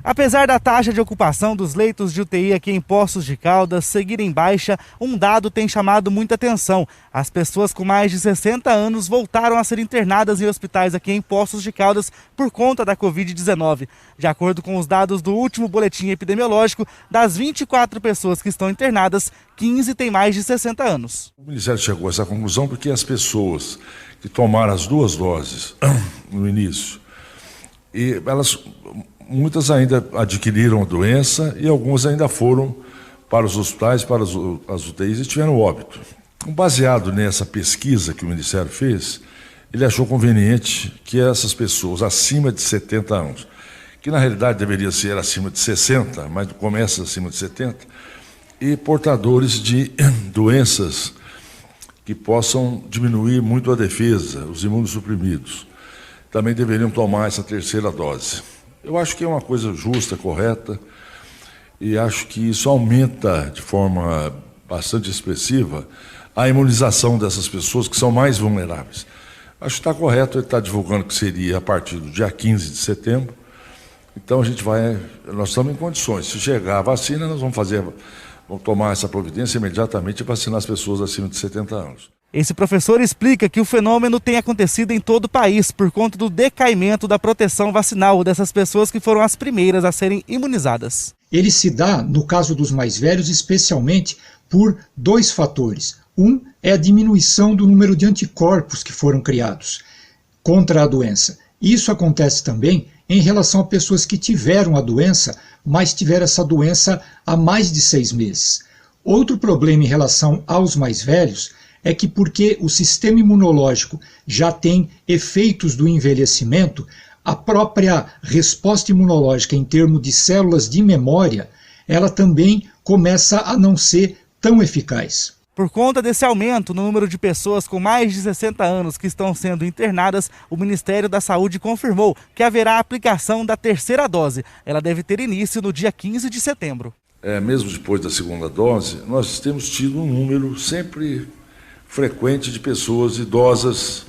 Apesar da taxa de ocupação dos leitos de UTI aqui em Poços de Caldas seguir em baixa, um dado tem chamado muita atenção. As pessoas com mais de 60 anos voltaram a ser internadas em hospitais aqui em Poços de Caldas por conta da Covid-19. De acordo com os dados do último boletim epidemiológico, das 24 pessoas que estão internadas, 15 têm mais de 60 anos. O Ministério chegou a essa conclusão porque as pessoas que tomaram as 2 doses no início, e muitas ainda adquiriram a doença e algumas ainda foram para os hospitais, para as UTIs e tiveram óbito. Baseado nessa pesquisa que o Ministério fez, ele achou conveniente que essas pessoas acima de 70 anos, que na realidade deveria ser acima de 60, mas começa acima de 70, e portadores de doenças que possam diminuir muito a defesa, os imunossuprimidos, também deveriam tomar essa 3ª dose. Eu acho que é uma coisa justa, correta, e acho que isso aumenta de forma bastante expressiva a imunização dessas pessoas que são mais vulneráveis. Acho que está correto, ele está divulgando que seria a partir do dia 15 de setembro, então nós estamos em condições. Se chegar a vacina, nós vamos tomar essa providência imediatamente e vacinar as pessoas acima de 70 anos. Esse professor explica que o fenômeno tem acontecido em todo o país por conta do decaimento da proteção vacinal dessas pessoas que foram as primeiras a serem imunizadas. Ele se dá, no caso dos mais velhos, especialmente por 2 fatores. Um é a diminuição do número de anticorpos que foram criados contra a doença. Isso acontece também em relação a pessoas que tiveram a doença, mas tiveram essa doença há mais de 6 meses. Outro problema em relação aos mais velhos é que, porque o sistema imunológico já tem efeitos do envelhecimento, a própria resposta imunológica em termos de células de memória, ela também começa a não ser tão eficaz. Por conta desse aumento no número de pessoas com mais de 60 anos que estão sendo internadas, o Ministério da Saúde confirmou que haverá a aplicação da 3ª dose. Ela deve ter início no dia 15 de setembro. Mesmo depois da 2ª dose, nós temos tido um número sempre frequente de pessoas idosas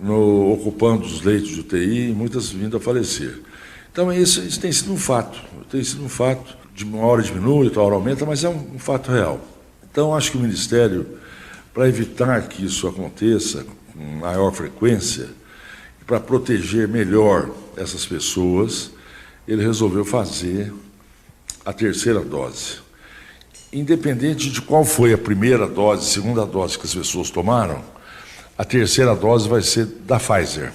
ocupando os leitos de UTI e muitas vindo a falecer. Então isso tem sido um fato, de uma hora diminui, outra hora aumenta, mas é um fato real. Então acho que o Ministério, para evitar que isso aconteça com maior frequência, para proteger melhor essas pessoas, ele resolveu fazer a 3ª dose. Independente de qual foi a 1ª dose, 2ª dose que as pessoas tomaram, a 3ª dose vai ser da Pfizer,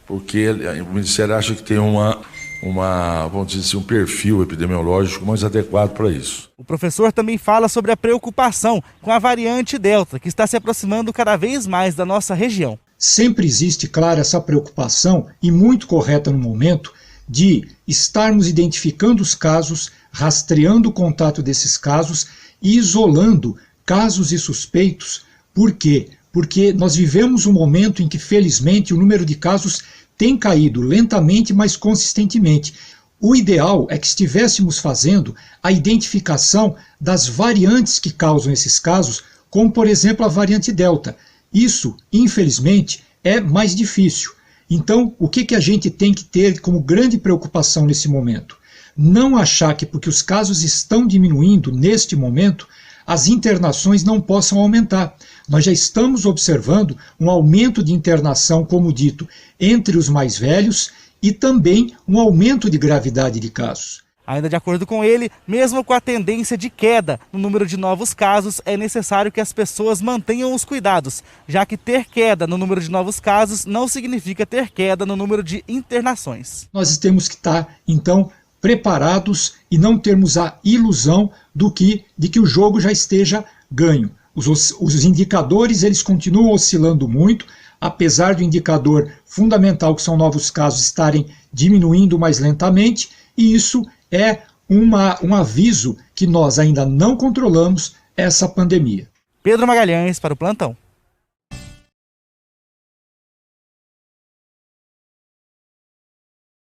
porque o Ministério acha que tem vamos dizer assim, um perfil epidemiológico mais adequado para isso. O professor também fala sobre a preocupação com a variante Delta, que está se aproximando cada vez mais da nossa região. Sempre existe, claro, essa preocupação, e muito correta no momento, de estarmos identificando os casos, rastreando o contato desses casos e isolando casos e suspeitos. Por quê? Porque nós vivemos um momento em que, felizmente, o número de casos tem caído lentamente, mas consistentemente. O ideal é que estivéssemos fazendo a identificação das variantes que causam esses casos, como, por exemplo, a variante Delta. Isso, infelizmente, é mais difícil. Então, o que a gente tem que ter como grande preocupação nesse momento? Não achar que, porque os casos estão diminuindo neste momento, as internações não possam aumentar. Nós já estamos observando um aumento de internação, como dito, entre os mais velhos e também um aumento de gravidade de casos. Ainda de acordo com ele, mesmo com a tendência de queda no número de novos casos, é necessário que as pessoas mantenham os cuidados, já que ter queda no número de novos casos não significa ter queda no número de internações. Nós temos que estar, então, preparados e não termos a ilusão de que o jogo já esteja ganho. Os indicadores eles continuam oscilando muito, apesar do indicador fundamental, que são novos casos, estarem diminuindo mais lentamente, e isso é um aviso que nós ainda não controlamos essa pandemia. Pedro Magalhães para o Plantão.